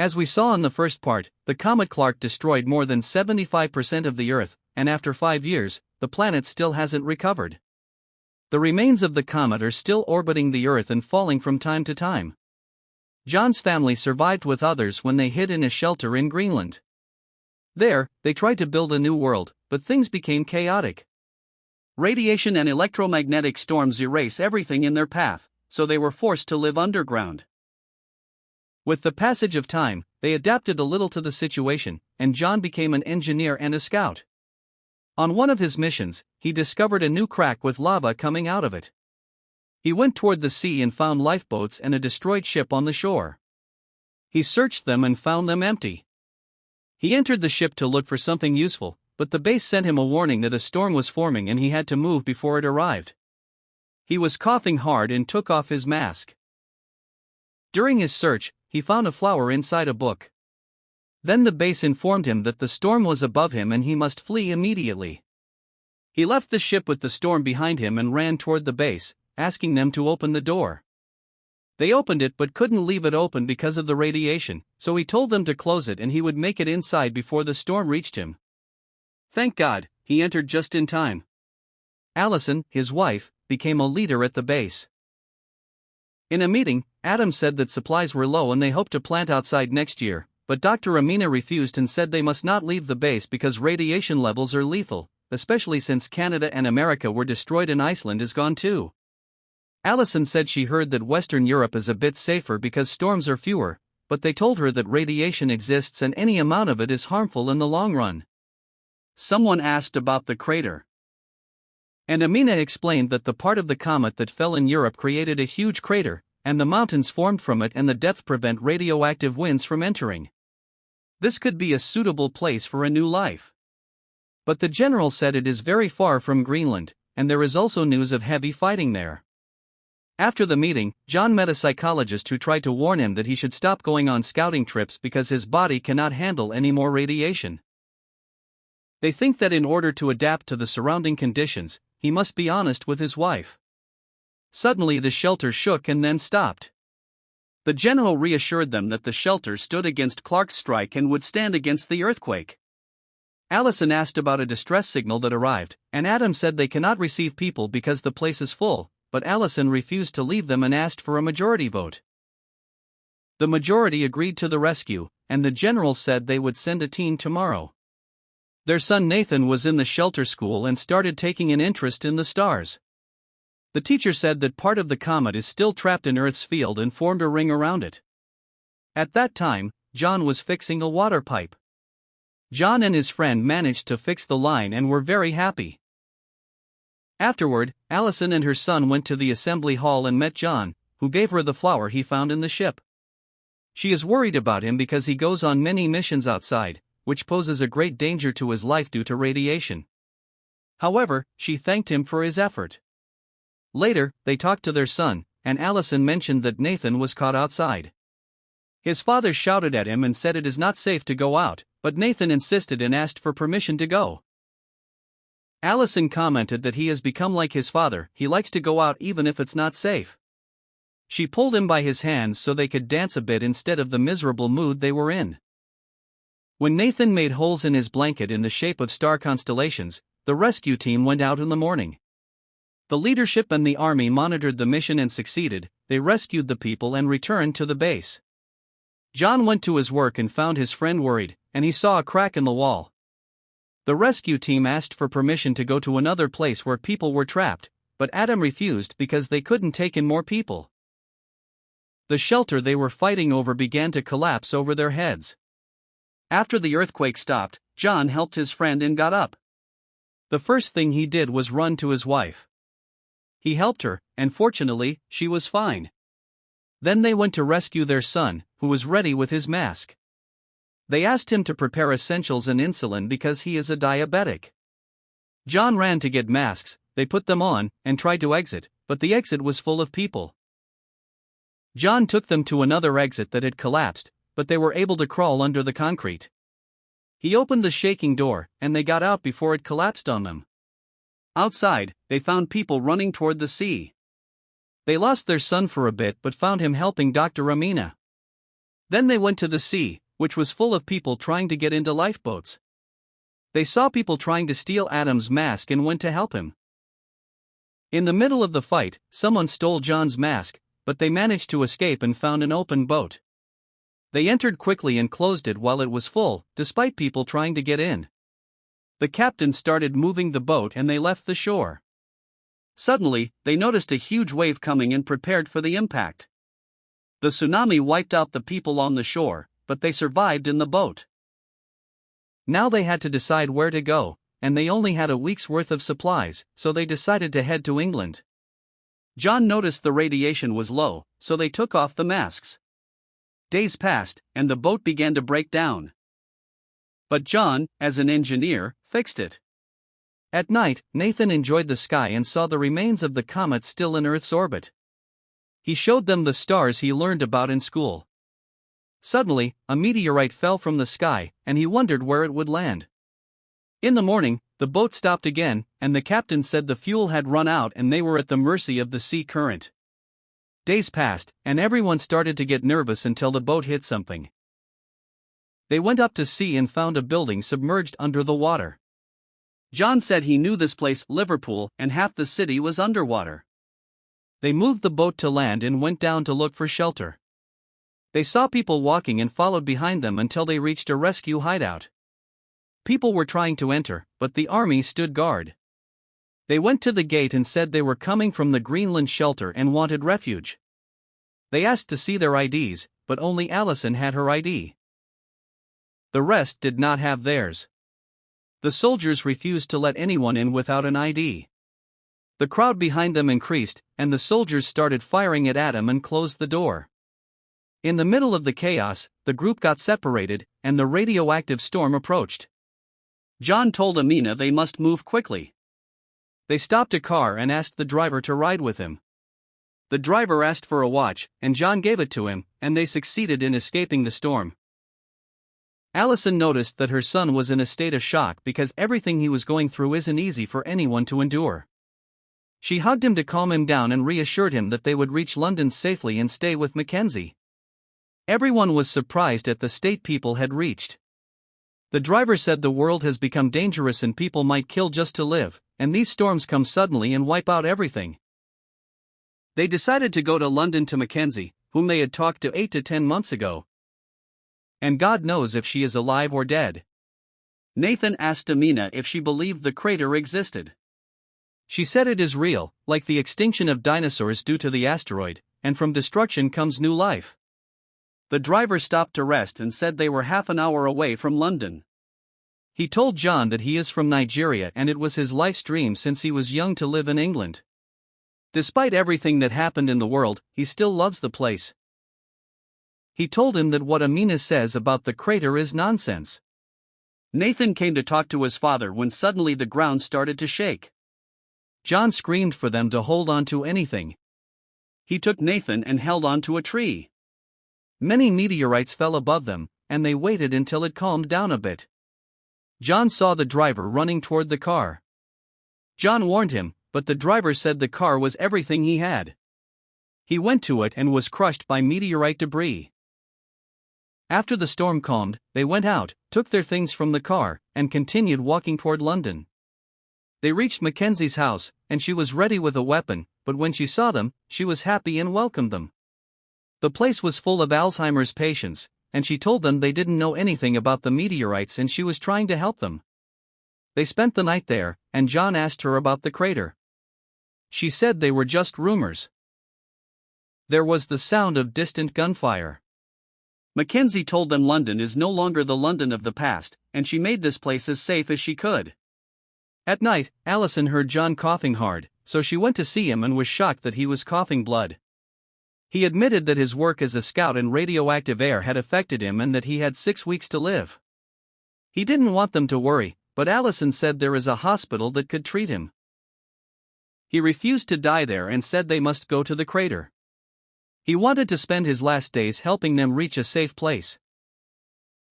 As we saw in the first part, the comet Clarke destroyed more than 75% of the Earth, and after 5 years, the planet still hasn't recovered. The remains of the comet are still orbiting the Earth and falling from time to time. John's family survived with others when they hid in a shelter in Greenland. There, they tried to build a new world, but things became chaotic. Radiation and electromagnetic storms erase everything in their path, so they were forced to live underground. With the passage of time, they adapted a little to the situation, and John became an engineer and a scout. On one of his missions, he discovered a new crack with lava coming out of it. He went toward the sea and found lifeboats and a destroyed ship on the shore. He searched them and found them empty. He entered the ship to look for something useful, but the base sent him a warning that a storm was forming and he had to move before it arrived. He was coughing hard and took off his mask. During his search, he found a flower inside a book. Then the base informed him that the storm was above him and he must flee immediately. He left the ship with the storm behind him and ran toward the base, asking them to open the door. They opened it but couldn't leave it open because of the radiation, so he told them to close it and he would make it inside before the storm reached him. Thank God, he entered just in time. Allison, his wife, became a leader at the base. In a meeting, Adam said that supplies were low and they hoped to plant outside next year, but Dr. Amina refused and said they must not leave the base because radiation levels are lethal, especially since Canada and America were destroyed and Iceland is gone too. Allison said she heard that Western Europe is a bit safer because storms are fewer, but they told her that radiation exists and any amount of it is harmful in the long run. Someone asked about the crater. And Amina explained that the part of the comet that fell in Europe created a huge crater, and the mountains formed from it and the depth prevent radioactive winds from entering. This could be a suitable place for a new life. But the general said it is very far from Greenland, and there is also news of heavy fighting there. After the meeting, John met a psychologist who tried to warn him that he should stop going on scouting trips because his body cannot handle any more radiation. They think that in order to adapt to the surrounding conditions, he must be honest with his wife. Suddenly the shelter shook and then stopped. The general reassured them that the shelter stood against Clarke's strike and would stand against the earthquake. Allison asked about a distress signal that arrived, and Adam said they cannot receive people because the place is full, but Allison refused to leave them and asked for a majority vote. The majority agreed to the rescue, and the general said they would send a team tomorrow. Their son Nathan was in the shelter school and started taking an interest in the stars. The teacher said that part of the comet is still trapped in Earth's field and formed a ring around it. At that time, John was fixing a water pipe. John and his friend managed to fix the line and were very happy. Afterward, Allison and her son went to the assembly hall and met John, who gave her the flower he found in the ship. She is worried about him because he goes on many missions outside, which poses a great danger to his life due to radiation. However, she thanked him for his effort. Later, they talked to their son, and Allison mentioned that Nathan was caught outside. His father shouted at him and said it is not safe to go out, but Nathan insisted and asked for permission to go. Allison commented that he has become like his father, he likes to go out even if it's not safe. She pulled him by his hands so they could dance a bit instead of the miserable mood they were in. When Nathan made holes in his blanket in the shape of star constellations, the rescue team went out in the morning. The leadership and the army monitored the mission and succeeded, they rescued the people and returned to the base. John went to his work and found his friend worried, and he saw a crack in the wall. The rescue team asked for permission to go to another place where people were trapped, but Adam refused because they couldn't take in more people. The shelter they were fighting over began to collapse over their heads. After the earthquake stopped, John helped his friend and got up. The first thing he did was run to his wife. He helped her, and fortunately, she was fine. Then they went to rescue their son, who was ready with his mask. They asked him to prepare essentials and insulin because he is a diabetic. John ran to get masks, they put them on, and tried to exit, but the exit was full of people. John took them to another exit that had collapsed, but they were able to crawl under the concrete. He opened the shaking door, and they got out before it collapsed on them. Outside, they found people running toward the sea. They lost their son for a bit but found him helping Dr. Amina. Then they went to the sea, which was full of people trying to get into lifeboats. They saw people trying to steal Adam's mask and went to help him. In the middle of the fight, someone stole John's mask, but they managed to escape and found an open boat. They entered quickly and closed it while it was full, despite people trying to get in. The captain started moving the boat and they left the shore. Suddenly, they noticed a huge wave coming and prepared for the impact. The tsunami wiped out the people on the shore, but they survived in the boat. Now they had to decide where to go, and they only had a week's worth of supplies, so they decided to head to England. John noticed the radiation was low, so they took off the masks. Days passed, and the boat began to break down. But John, as an engineer, fixed it. At night, Nathan enjoyed the sky and saw the remains of the comet still in Earth's orbit. He showed them the stars he learned about in school. Suddenly, a meteorite fell from the sky, and he wondered where it would land. In the morning, the boat stopped again, and the captain said the fuel had run out and they were at the mercy of the sea current. Days passed, and everyone started to get nervous until the boat hit something. They went up to sea and found a building submerged under the water. John said he knew this place, Liverpool, and half the city was underwater. They moved the boat to land and went down to look for shelter. They saw people walking and followed behind them until they reached a rescue hideout. People were trying to enter, but the army stood guard. They went to the gate and said they were coming from the Greenland shelter and wanted refuge. They asked to see their IDs, but only Allison had her ID. The rest did not have theirs. The soldiers refused to let anyone in without an ID. The crowd behind them increased, and the soldiers started firing at Adam and closed the door. In the middle of the chaos, the group got separated, and the radioactive storm approached. John told Amina they must move quickly. They stopped a car and asked the driver to ride with him. The driver asked for a watch, and John gave it to him, and they succeeded in escaping the storm. Allison noticed that her son was in a state of shock because everything he was going through isn't easy for anyone to endure. She hugged him to calm him down and reassured him that they would reach London safely and stay with Mackenzie. Everyone was surprised at the state people had reached. The driver said the world has become dangerous and people might kill just to live, and these storms come suddenly and wipe out everything. They decided to go to London to Mackenzie, whom they had talked to 8 to 10 months ago. And God knows if she is alive or dead. Nathan asked Amina if she believed the crater existed. She said it is real, like the extinction of dinosaurs due to the asteroid, and from destruction comes new life. The driver stopped to rest and said they were half an hour away from London. He told John that he is from Nigeria and it was his life's dream since he was young to live in England. Despite everything that happened in the world, he still loves the place. He told him that what Amina says about the crater is nonsense. Nathan came to talk to his father when suddenly the ground started to shake. John screamed for them to hold on to anything. He took Nathan and held on to a tree. Many meteorites fell above them, and they waited until it calmed down a bit. John saw the driver running toward the car. John warned him, but the driver said the car was everything he had. He went to it and was crushed by meteorite debris. After the storm calmed, they went out, took their things from the car, and continued walking toward London. They reached Mackenzie's house, and she was ready with a weapon, but when she saw them, she was happy and welcomed them. The place was full of Alzheimer's patients, and she told them they didn't know anything about the meteorites and she was trying to help them. They spent the night there, and John asked her about the crater. She said they were just rumors. There was the sound of distant gunfire. Mackenzie told them London is no longer the London of the past, and she made this place as safe as she could. At night, Allison heard John coughing hard, so she went to see him and was shocked that he was coughing blood. He admitted that his work as a scout in radioactive air had affected him and that he had 6 weeks to live. He didn't want them to worry, but Allison said there is a hospital that could treat him. He refused to die there and said they must go to the crater. He wanted to spend his last days helping them reach a safe place.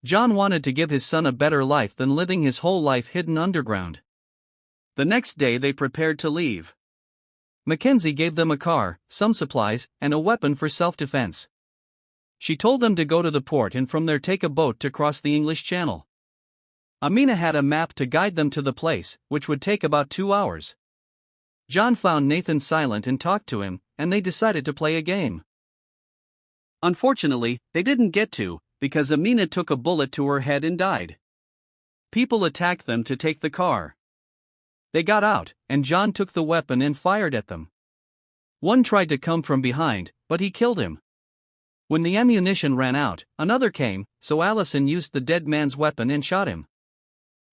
John wanted to give his son a better life than living his whole life hidden underground. The next day they prepared to leave. Mackenzie gave them a car, some supplies, and a weapon for self-defense. She told them to go to the port and from there take a boat to cross the English Channel. Amina had a map to guide them to the place, which would take about 2 hours. John found Nathan silent and talked to him, and they decided to play a game. Unfortunately, they didn't get to, because Amina took a bullet to her head and died. People attacked them to take the car. They got out, and John took the weapon and fired at them. One tried to come from behind, but he killed him. When the ammunition ran out, another came, so Allison used the dead man's weapon and shot him.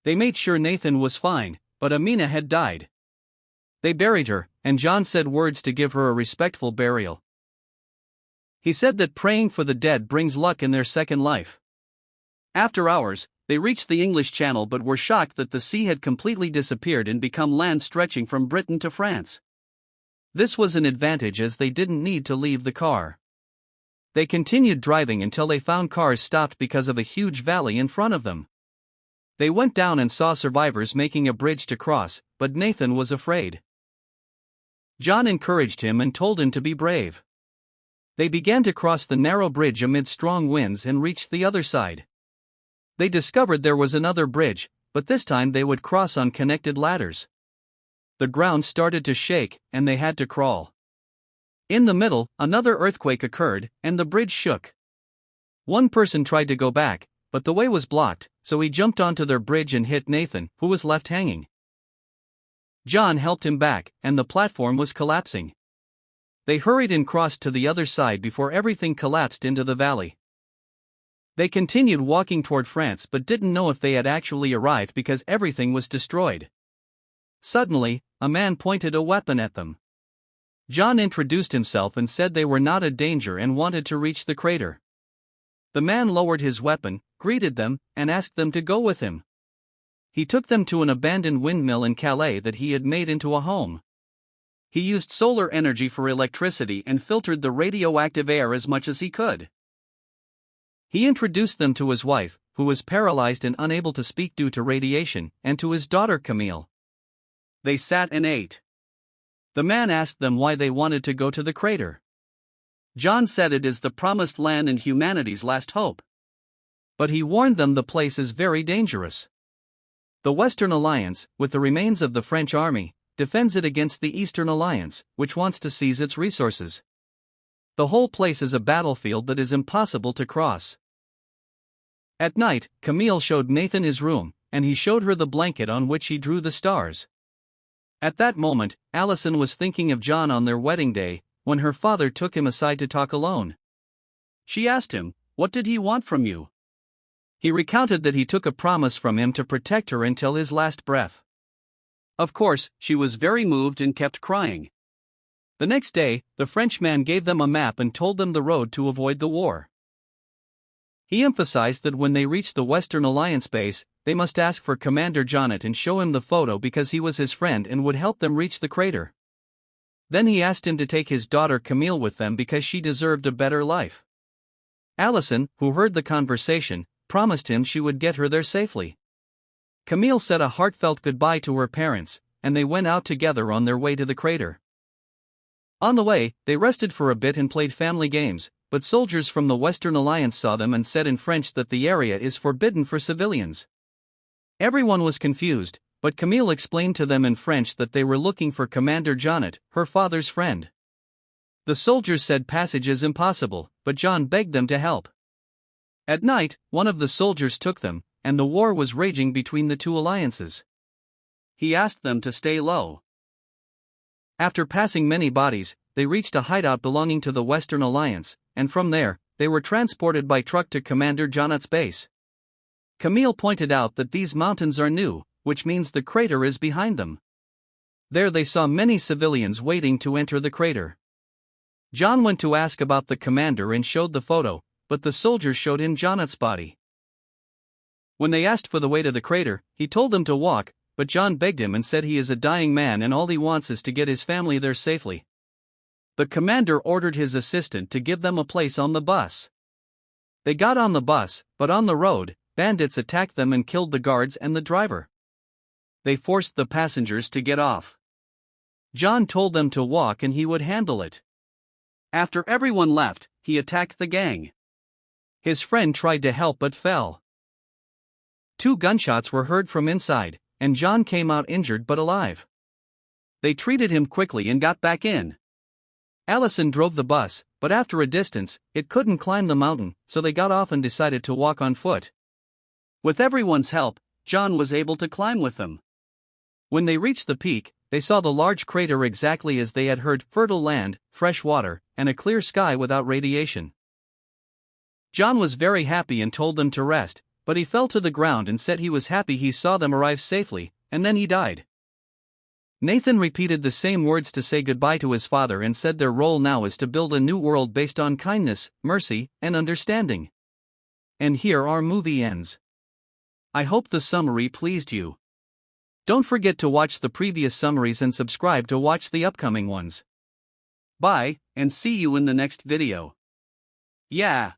They made sure Nathan was fine, but Amina had died. They buried her, and John said words to give her a respectful burial. He said that praying for the dead brings luck in their second life. After hours, they reached the English Channel but were shocked that the sea had completely disappeared and become land stretching from Britain to France. This was an advantage as they didn't need to leave the car. They continued driving until they found cars stopped because of a huge valley in front of them. They went down and saw survivors making a bridge to cross, but Nathan was afraid. John encouraged him and told him to be brave. They began to cross the narrow bridge amid strong winds and reached the other side. They discovered there was another bridge, but this time they would cross on connected ladders. The ground started to shake, and they had to crawl. In the middle, another earthquake occurred, and the bridge shook. One person tried to go back, but the way was blocked, so he jumped onto their bridge and hit Nathan, who was left hanging. John helped him back, and the platform was collapsing. They hurried and crossed to the other side before everything collapsed into the valley. They continued walking toward France but didn't know if they had actually arrived because everything was destroyed. Suddenly, a man pointed a weapon at them. John introduced himself and said they were not a danger and wanted to reach the crater. The man lowered his weapon, greeted them, and asked them to go with him. He took them to an abandoned windmill in Calais that he had made into a home. He used solar energy for electricity and filtered the radioactive air as much as he could. He introduced them to his wife, who was paralyzed and unable to speak due to radiation, and to his daughter Camille. They sat and ate. The man asked them why they wanted to go to the crater. John said it is the promised land and humanity's last hope. But he warned them the place is very dangerous. The Western Alliance, with the remains of the French army, defends it against the Eastern Alliance, which wants to seize its resources. The whole place is a battlefield that is impossible to cross. At night, Camille showed Nathan his room, and he showed her the blanket on which he drew the stars. At that moment, Allison was thinking of John on their wedding day, when her father took him aside to talk alone. She asked him, "What did he want from you?" He recounted that he took a promise from him to protect her until his last breath. Of course, she was very moved and kept crying. The next day, the Frenchman gave them a map and told them the road to avoid the war. He emphasized that when they reached the Western Alliance base, they must ask for Commander Jonnet and show him the photo because he was his friend and would help them reach the crater. Then he asked him to take his daughter Camille with them because she deserved a better life. Allison, who heard the conversation, promised him she would get her there safely. Camille said a heartfelt goodbye to her parents, and they went out together on their way to the crater. On the way, they rested for a bit and played family games, but soldiers from the Western Alliance saw them and said in French that the area is forbidden for civilians. Everyone was confused, but Camille explained to them in French that they were looking for Commander Jonnet, her father's friend. The soldiers said passage is impossible, but John begged them to help. At night, one of the soldiers took them, and the war was raging between the two alliances. He asked them to stay low. After passing many bodies, they reached a hideout belonging to the Western Alliance, and from there, they were transported by truck to Commander Jonnet's base. Camille pointed out that these mountains are new, which means the crater is behind them. There they saw many civilians waiting to enter the crater. John went to ask about the commander and showed the photo, but the soldiers showed him Jonnet's body. When they asked for the way to the crater, he told them to walk, but John begged him and said he is a dying man and all he wants is to get his family there safely. The commander ordered his assistant to give them a place on the bus. They got on the bus, but on the road, bandits attacked them and killed the guards and the driver. They forced the passengers to get off. John told them to walk and he would handle it. After everyone left, he attacked the gang. His friend tried to help but fell. 2 gunshots were heard from inside, and John came out injured but alive. They treated him quickly and got back in. Allison drove the bus, but after a distance, it couldn't climb the mountain, so they got off and decided to walk on foot. With everyone's help, John was able to climb with them. When they reached the peak, they saw the large crater exactly as they had heard: fertile land, fresh water, and a clear sky without radiation. John was very happy and told them to rest, but he fell to the ground and said he was happy he saw them arrive safely, and then he died. Nathan repeated the same words to say goodbye to his father and said their role now is to build a new world based on kindness, mercy, and understanding. And here our movie ends. I hope the summary pleased you. Don't forget to watch the previous summaries and subscribe to watch the upcoming ones. Bye, and see you in the next video. Yeah.